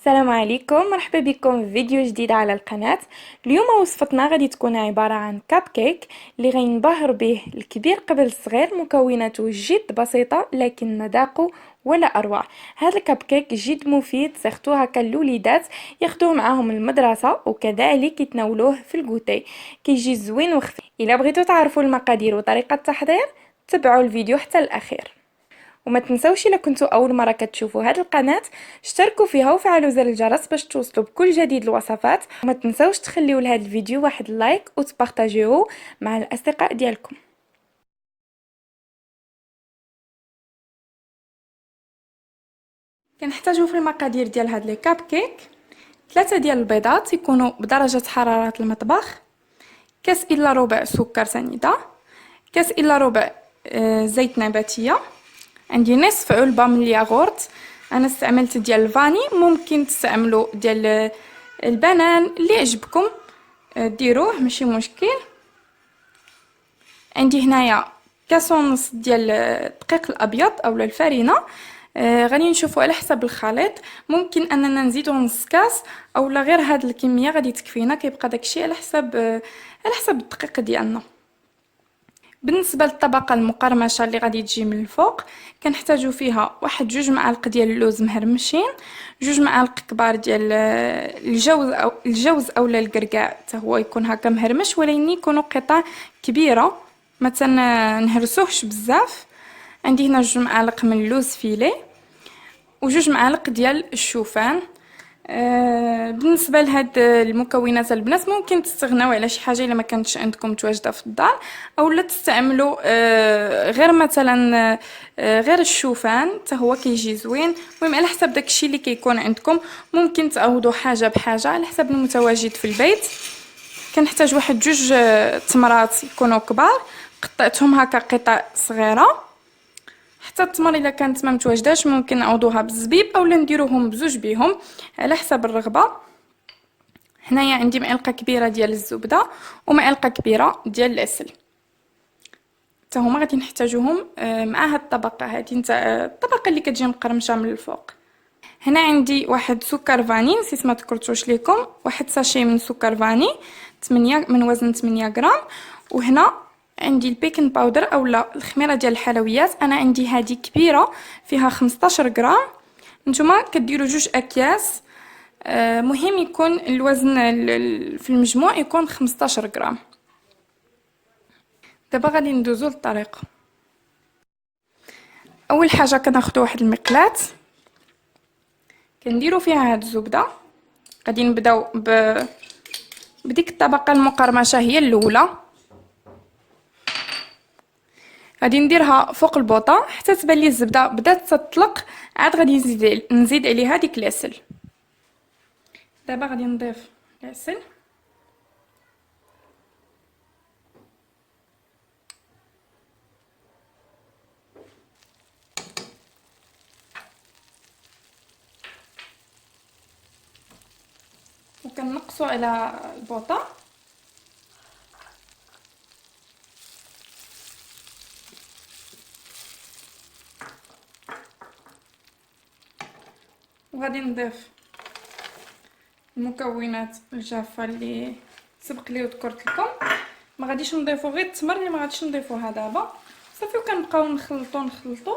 السلام عليكم، مرحبا بكم في فيديو جديد على القناة. اليوم وصفتنا غادي تكون عبارة عن كاب كيك اللي غينبهر به الكبير قبل الصغير. مكوناته جد بسيطة لكن مذاقه ولا اروع. هذا الكاب كيك جد مفيد، سيرتو هكا الوليدات ياخدوه معاهم المدرسة وكذلك يتناولوه في الكوتي، كيجي زوين وخفيف. الا بغيتو تعرفوا المقادير وطريقة التحضير تبعوا الفيديو حتى الاخير. وما تنسوش الا كنتوا اول مره كتشوفوا هذه القناه اشتركوا فيها وفعلوا زر الجرس باش توصلوا بكل جديد الوصفات. وما تنسوش تخليوا لهذا الفيديو واحد لايك وتبارطاجيوه مع الاصدقاء ديالكم. كنحتاجوا في المقادير ديال هاد لي كاب كيك 3 ديال البيضات يكونوا بدرجه حراره المطبخ، كاس الا ربع سكر سنيده، كاس الا ربع زيت نباتيه، عندي نصف علبه من الياغورت. انا استعملت ديال الفاني، ممكن تستعملوا ديال البنان اللي يعجبكم ديروه ماشي مشكل. عندي هنايا كاس ونص ديال الدقيق الابيض اولا الفرينه. غادي نشوفوا على حسب الخليط، ممكن اننا نزيدو نص كاس اولا غير هاد الكميه غادي تكفينا، كيبقى داكشي على حسب الدقيق ديالنا. بالنسبه للطبقه المقرمشه اللي غادي تجي من الفوق، كنحتاجو فيها واحد 2 معالق ديال اللوز مهرمشين، 2 معالق كبار ديال الجوز اولا الكركاع حتى هو يكون هكا مهرمش، ولكن يكونوا قطع كبيره ما تنهرسوهش بزاف. عندي هنا 2 معالق من اللوز فيلي و2 معالق ديال الشوفان. بالنسبه لهاد المكونات البنات ممكن تستغناو على شي حاجه الا ما كانتش عندكم متواجده في الدار، اولا تستعملوا غير مثلا غير الشوفان حتى هو كيجي زوين. المهم على حسب داكشي اللي كيكون عندكم، ممكن تعوضوا حاجه بحاجه على حسب المتواجد في البيت. كنحتاج واحد 2 تمرات يكونوا كبار، قطعتهم هكا قطع صغيره. حتى التمر الا كانت ما متواجداش ممكن نعوضوها بالزبيب اولا نديروهم بزوج بيهم على حسب الرغبه. هنايا عندي معلقه كبيره ديال الزبده ومعلقه كبيره ديال العسل، حتى هما غادي نحتاجوهم مع هاد الطبقه هذه نتاع الطبقه اللي كتجي مقرمشه من الفوق. هنا عندي واحد سكر فاني، نسيت ما ذكرتوش لكم، واحد ساشي من سكر فاني 8 من وزن 8 غرام. وهنا عندي البيكنج باودر اولا الخميره ديال الحلويات، انا عندي هذه كبيره فيها 15 غرام، نتوما كديروا 2 اكياس. مهم يكون الوزن في المجموع يكون 15 غرام. دابا غادي ندوزو للطريقه. اول حاجه كناخذ واحد المقلاة كنديروا فيها هاد الزبده. غادي نبداو بديك الطبقه المقرمشه هي الاولى، غادي نديرها فوق البوطه حتى تبان لي الزبده بدات تطلق، عاد غادي نزيد عليها ديك العسل. دابا غادي نضيف العسل وكنقصوا على البوطه. وغادي نضيف المكونات الجافه اللي سبق لي وذكرت لكم. ما غاديش نضيفو غير التمر اللي ما غاديش نضيفوها دابا صافي، وكنبقاو نخلطو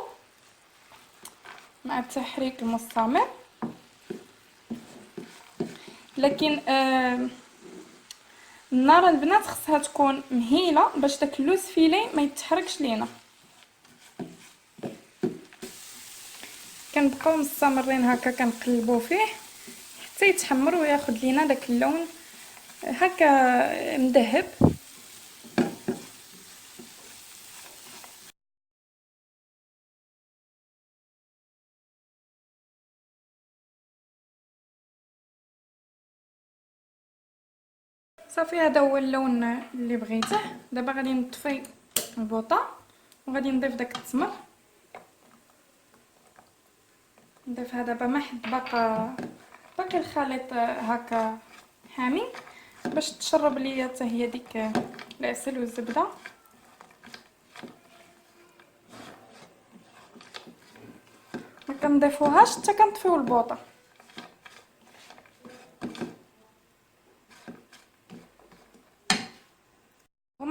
مع التحريك المستمر. لكن النار البنات خصها تكون مهيله باش داك اللوز فيلي ما يتحركش لينا. كنبقاو مستمرين هكا كنقلبوا فيه حتى يتحمر وياخذ لينا داك اللون هكا مذهب. صافي هذا هو اللون اللي بغيته. دابا غادي نطفي البوطه وغادي نضيف داك التمر. نضيفها دابا ما حد باقي الخليط هكا حامي باش تشرب ليا حتى هي ديك العسل والزبده. ما كنضيفوهاش حتى كنطفيو البوطه.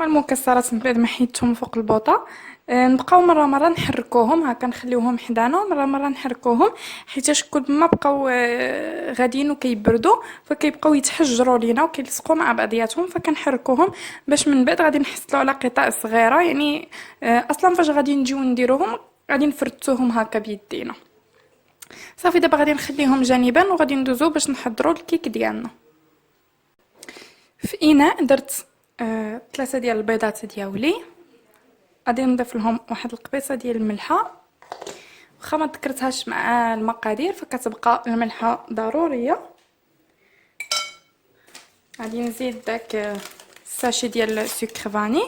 هما المكسرات من بعد ما حيدتهم فوق البوطه. نبقاو مره نحركوهم هكا، نخليوهم حدانا مره نحركوهم حيت كل ما بقاو غاديين وكيبردوا فكيبقاو يتحجروا لينا وكيلصقوا مع بعضياتهم، فكنحركوهم باش من بعد غادي نحصلوا على قطع صغيره. يعني اصلا فاش غادي نجيو نديروهم غادي نفرتوهم هكا بيدينا. صافي دابا غادي نخليهم جانبا وغادي ندوزو باش نحضروا الكيك ديالنا. في اناء درت 3 ديال البيضات ديالي، غادي نضيف لهم واحد القبيصه ديال الملحه، واخا ما ذكرتهاش مع المقادير فكتبقى الملحه ضروريه. غادي نزيد داك الساشي ديال السكر فاني،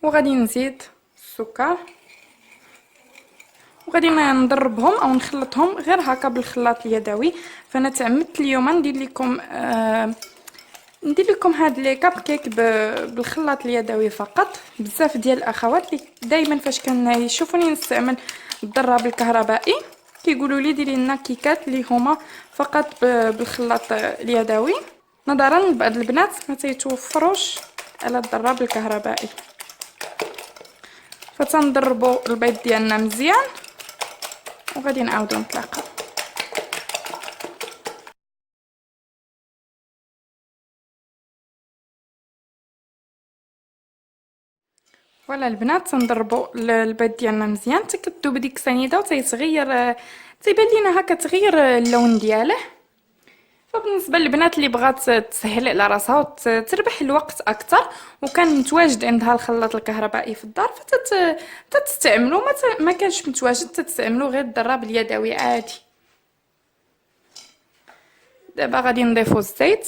وغادي نزيد السكر، وغادي نضربهم او نخلطهم غير هكا بالخلاط اليدوي. فانا تعمدت اليوم ندير لكم هاد لي كاب كيك بالخلاط اليدوي فقط. بزاف ديال الاخوات اللي دائما فاش كنشوفوني نستعمل الضراب الكهربائي كيقولوا لي ديري لنا كيكات اللي هما فقط بالخلاط اليدوي، نظرا لبعض البنات ما تيتوفروش على الضراب الكهربائي. فتنضربوا البيض ديالنا مزيان وغادي نعاودو نتلاقاو. فوالا البنات تنضربوا البيض ديالنا مزيان حتى كتذوب ديك السنيده وتيتغير، تيبان لينا هكا تغير اللون دياله. فبالنسبه للبنات اللي بغات تسهل على راسها وتربح الوقت اكثر وكان متواجد عندها الخلاط الكهربائي في الدار فتستعملوا، ما كانش متواجد تستعملوا غير الضراب اليدوي عادي. دابا غادي نضيفوا الزيت،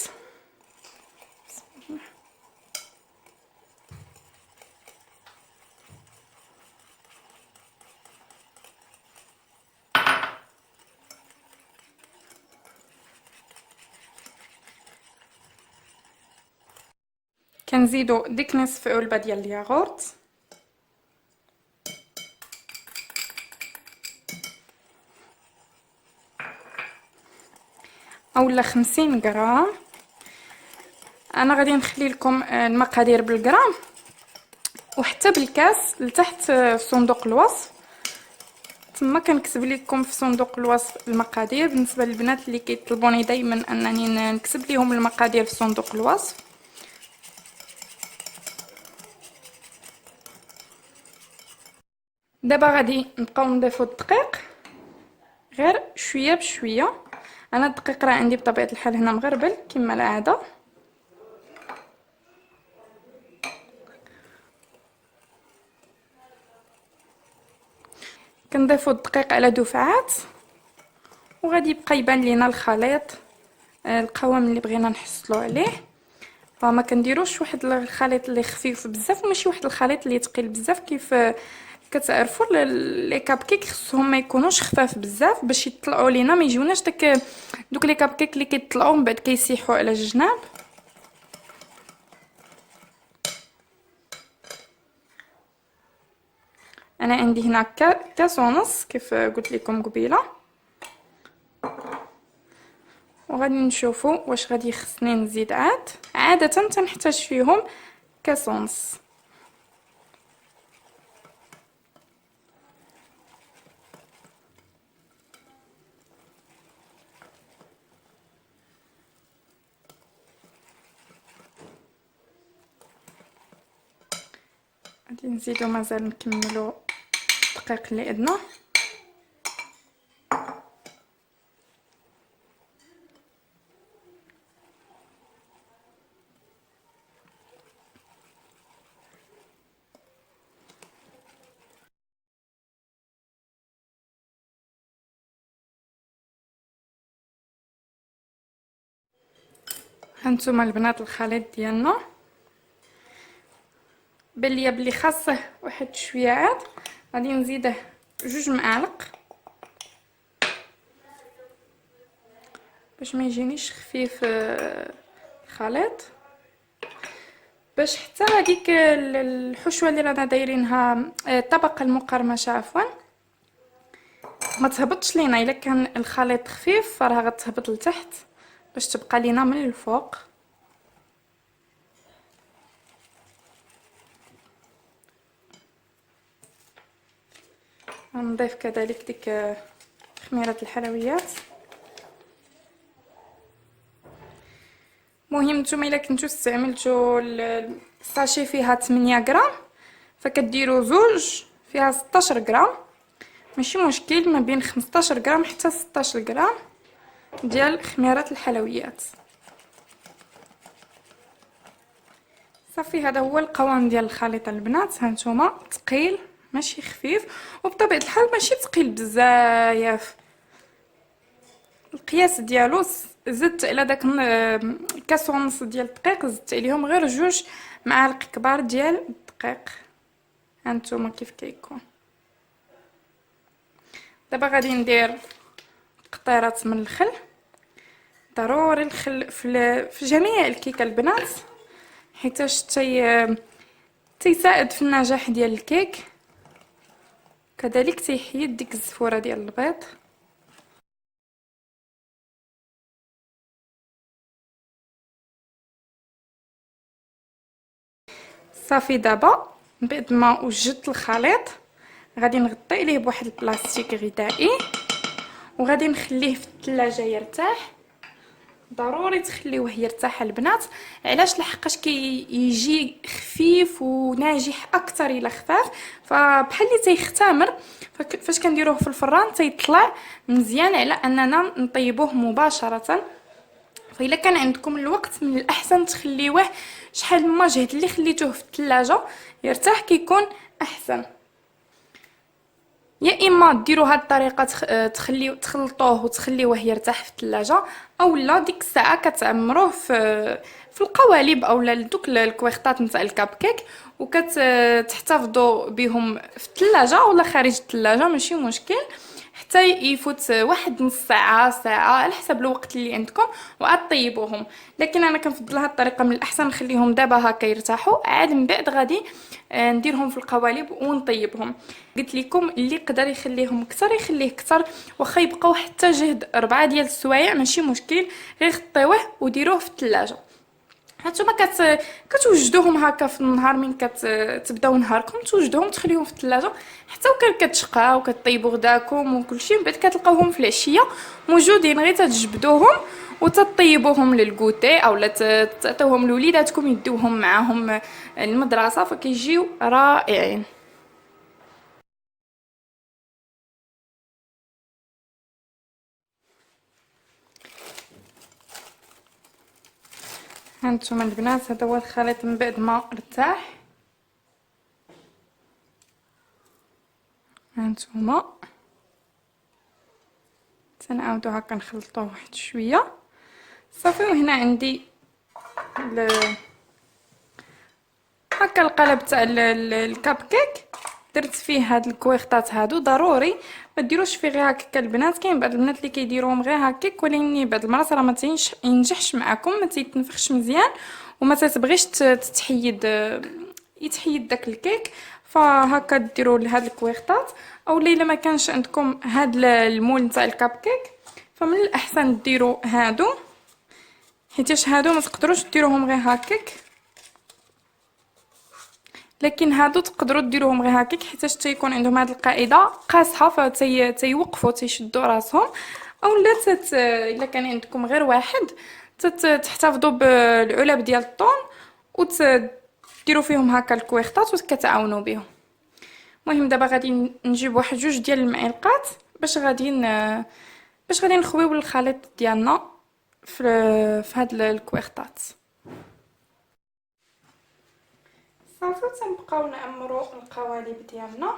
كنزيدوا ديك نصف علبه ديال الياغورت، اولا 50 غرام. انا غادي نخلي لكم المقادير بالغرام وحتى بالكاس لتحت في صندوق الوصف، تما كنكتب لكم في صندوق الوصف المقادير. بالنسبه للبنات اللي كيطلبوني دائما انني نكتب لهم المقادير في صندوق الوصف. دابا غادي نبقاو نضيفوا الدقيق غير شويه بشويه. انا الدقيق راه عندي بطبيعه الحال هنا مغربل كما العاده. كنضيفوا الدقيق على دفعات وغادي يبقى يبان لينا الخليط القوام اللي بغينا نحصلوا عليه. فما كنديروش واحد الخليط اللي خفيف بزاف وماشي واحد الخليط اللي ثقيل بزاف. كيف كتعرفوا لي كاب كيك خصهم ما يكونوش خفاف بزاف باش يطلعوا لينا، ما يجوناش دوك لي كاب كيك اللي كيطلعوا من بعد كيسيحوا على الجناب. انا عندي هنا كاس ونص كيف قلت لكم قبيله، وغادي نشوفوا واش غادي يخصني نزيد عاده تنحتاج فيهم كاس ونص. غادي نزيدو مازال نكملو الدقيق اللي عندنا. هانتوما البنات الخليط ديالنا بان ليا بلي خاصه واحد شويه عاد. غادي نزيده 2 معالق باش ما يجينيش خفيف الخليط، باش حتى هذيك الحشوه اللي رانا دايرينها الطبقه المقرمشه عفوا ما تهبطش لينا الا كان الخليط خفيف فراه غتهبط لتحت باش تبقى لينا من الفوق. غنضيف كذلك ديك خميره الحلويات. مهم نتوما الا كنتو استعملتو الساشي فيها 8 غرام فكديروا زوج فيها 16 غرام، ماشي مشكل، ما بين 15 غرام حتى 16 غرام ديال خميره الحلويات. صافي هذا هو القوام ديال الخليط البنات. هانتوما ثقيل ماشي خفيف، وبطبيعه الحال ماشي ثقيل بزاف. القياس ديالو زدت على داك كاس ونص ديال الدقيق، زدت عليهم غير 2 معالق كبار ديال الدقيق. هانتوما كيف كيكون. دابا غادي ندير قطيرات من الخل. ضروري الخل في جميع الكيكه البنات، حيتاش تيساعد في النجاح ديال الكيك، كذلك تيحيد ديك الزفوره ديال البيض. صافي دابا بعد ما وجدت الخليط غادي نغطي عليه بواحد البلاستيك غذائي وغادي نخليه في الثلاجه يرتاح. ضروري تخليوه يرتاح البنات. علاش؟ لحقاش كيجي خفيف وناجح اكثر الى خفاف، فبحال اللي تيختمر. فاش كنديروه في الفران تيطلع مزيان على اننا نطيبوه مباشره. فإلا كان عندكم الوقت من الأحسن تخليوه شحال ما جهد اللي خليتوه في الثلاجة يرتاح كيكون أحسن. يا إما ديروا هاد الطريقة تخلطوه وتخليوه يرتاح في الثلاجة، أولا ديك الساعة كتعمروه في القوالب أولا دوك الكويخطات نتاع الكاب كيك وكتحتفظوا بهم في الثلاجة أولا خارج الثلاجة، ماشي مشكل، حتى يفوت واحد نص ساعه ساعه على حسب الوقت اللي عندكم وعاد طيبوهم. لكن انا كنفضل هاد الطريقه، من الاحسن نخليهم دابا هكا يرتاحوا، عاد من بعد غادي نديرهم في القوالب ونطيبهم. قلت لكم اللي يقدر يخليهم اكثر يخليه اكثر، واخا يبقاو حتى جهد 4 ديال السوايع ماشي مشكل، غير خطيوه وديروه في الثلاجه. هانتوما كتوجدوهم هكا في النهار، من كتبداو نهاركم توجدوهم تخليهم في الثلاجه حتى وكان كتشقاو كطيبوا غداكم وكلشي، من بعد كتلقاوهم في العشيه موجودين، غير تجبدوهم وتطيبوهم للكوتي اولا تعطيوهم لوليداتكم يدوهم معاهم المدرسه، فكيجيو رائعين. هانتوما البنات هذا هو الخليط من بعد ما ارتاح. هانتوما تنعاودو هكا نخلطوه واحد شويه. صافي وهنا عندي هكا القالب تاع الكاب كيك، درت فيه هاد الكويخطات هادو. ضروري ما ديروش فيه غير هكا البنات، كاين بعض البنات اللي كيديروهم غير هكاك، ولكن بعض المرات راه ما ينجحش معكم، ما تيتنفخش مزيان وما تتبغيش يتحيد داك الكيك. فهكا ديروا لهاد الكويخطات، او الا ما كانش عندكم هاد المول نتاع الكاب كيك فمن الاحسن ديروا هادو، حيتاش هادو ما تقدروش ديروهم غير هكاك، لكن هادو تقدروا ديروهم غير هكاك حيتاش تيكون عندهم هاد القاعده قاصحه فتيوقفوا تيشدوا راسهم. اولا الا كان عندكم غير واحد تحتفظوا بالعلب ديال الطون وتديروا فيهم هكا الكويخطات وكتعاونوا بهم. المهم دابا غادي نجيب واحد 2 ديال المعلقات باش غادي نخويو الخليط ديالنا في هاد الكويخطات. صافي تنبقاو نعمرو القوالب ديالنا.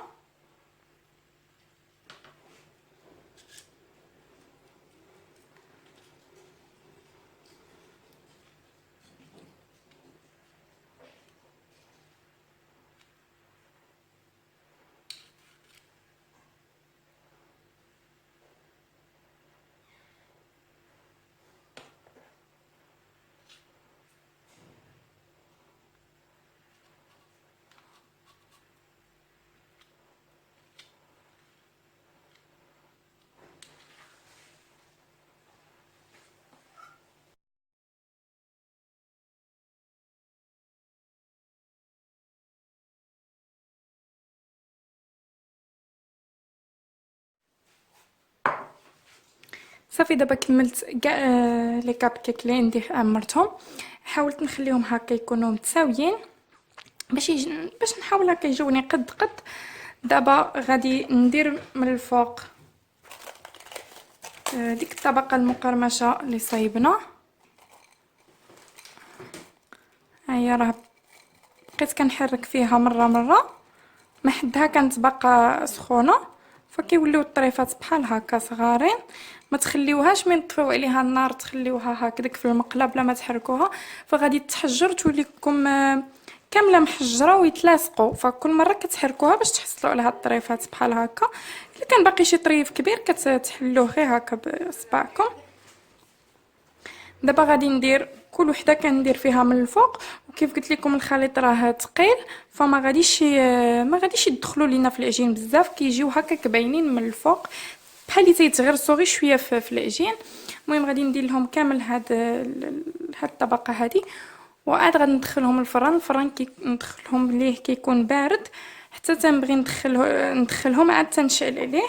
صافي دابا كملت كاع لي كاب كيك اللي عندي عمرتهم. حاولت نخليهم هكا يكونوا متساويين باش نحاول هكا يجوني قد قد. دابا غادي ندير من الفوق ديك الطبقه المقرمشه اللي صايبنا. هيا راه بقيت كنحرك فيها مره ما حدها كانت باقا سخونه، فكيوليو الطريفات بحال هكا صغارين. ما تخليوهاش من تطفيو عليها النار، تخليوها هكذاك في المقله بلا ما تحركوها، فغادي تحجر تولي لكم كامله محجره ويتلاصقوا. فكل مره كتحركوها باش تحصلوا على هاد الطريفات بحال هكا. الا كان باقي شي طريف كبير كتحلوه غير هكا بصبعكم. دابا غادي ندير كل وحده كندير فيها من الفوق، وكيف قلت لكم الخليط راه ثقيل فما غاديش يدخلوا لينا في العجين بزاف، كيجيو هكاك باينين من الفوق بحال اللي تيتغرسوا غير شويه في العجين. المهم غادي ندير لهم كامل هاد الطبقه هذه، وعاد غادي ندخلهم الفران ندخلهم ليه كيكون بارد حتى تنبغي ندخلهم عاد تنشعل عليه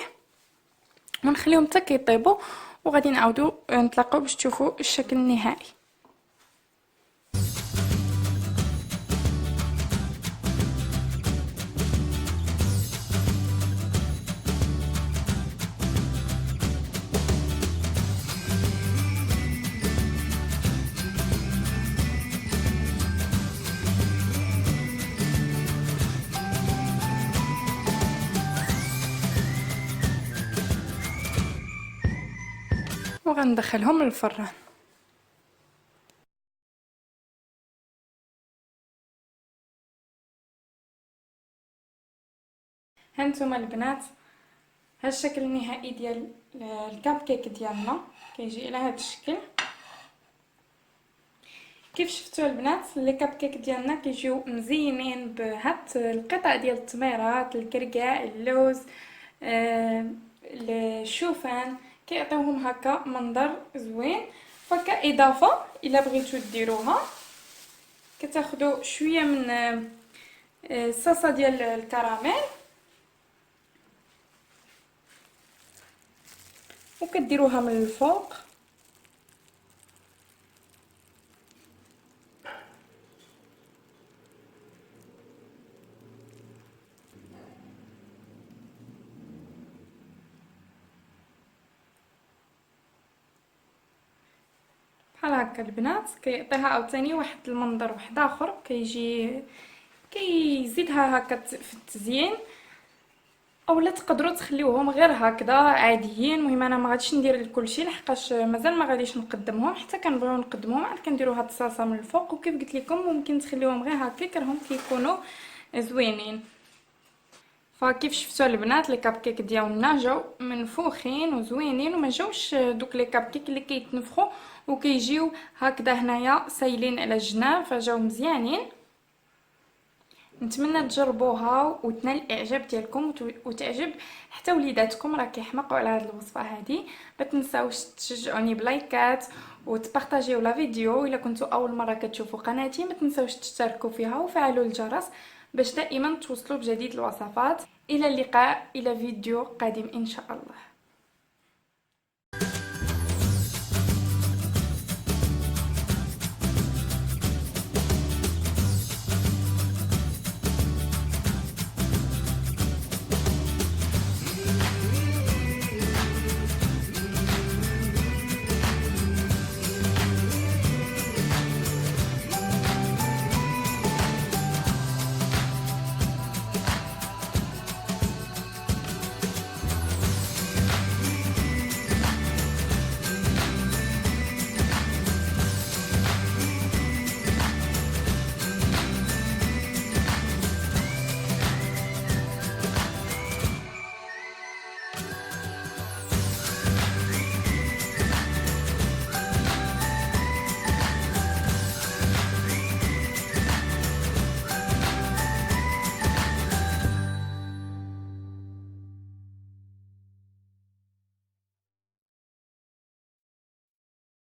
ونخليهم حتى كيطيبوا، وغادي نعاودوا نتلاقاو باش تشوفوا الشكل النهائي. وغندخلهم للفران. هانتوما البنات، ها الشكل النهائي ديال الكاب كيك ديالنا كيجي على هذا الشكل. كيف شفتوا البنات لي كاب كيك ديالنا كيجيو مزينين بهاد القطع ديال التميرات، الكركاع، اللوز، الشوفان، كيعطيوهم هكا منظر زوين. فكاضافه الا بغيتو ديروها كتاخذوا شويه من الصلصه ديال الكراميل وكديروها من الفوق. بحال هكا البنات كيعطيها عاوتاني واحد المنظر واحد اخر، كيزيدها هكا في التزيين. اولا تقدروا تخليوهم غير هكذا عاديين. المهم انا ما غاديش ندير لكلشي لحقاش مازال ما غاديش نقدمهم، حتى كنبغيو نقدمهم عاد كنديروا هاد الصلصه من الفوق. وكيف قلت لكم ممكن تخليوهم غير هكاك راهم كيكونوا زوينين. فكيف شفتوا البنات لي كاب كيك ديالنا جاو منفوخين وزوينين، وما جاوش دوك لي كاب كيك اللي كيتنفخوا وكيجيو هكذا هنايا سايلين على الجناب، فجاو مزيانين. نتمنى تجربوها وتنال الاعجاب ديالكم وتعجب حتى وليداتكم، راه كيحماقوا على هذه الوصفه هذه. ما تنساوش تشجعوني بلايكات وتبارطاجيو لا فيديو. الا كنتوا اول مره كتشوفوا قناتي ما تنساوش تشتركوا فيها وفعلوا الجرس باش دائما توصلوا بجديد الوصفات. الى اللقاء، الى فيديو قادم ان شاء الله.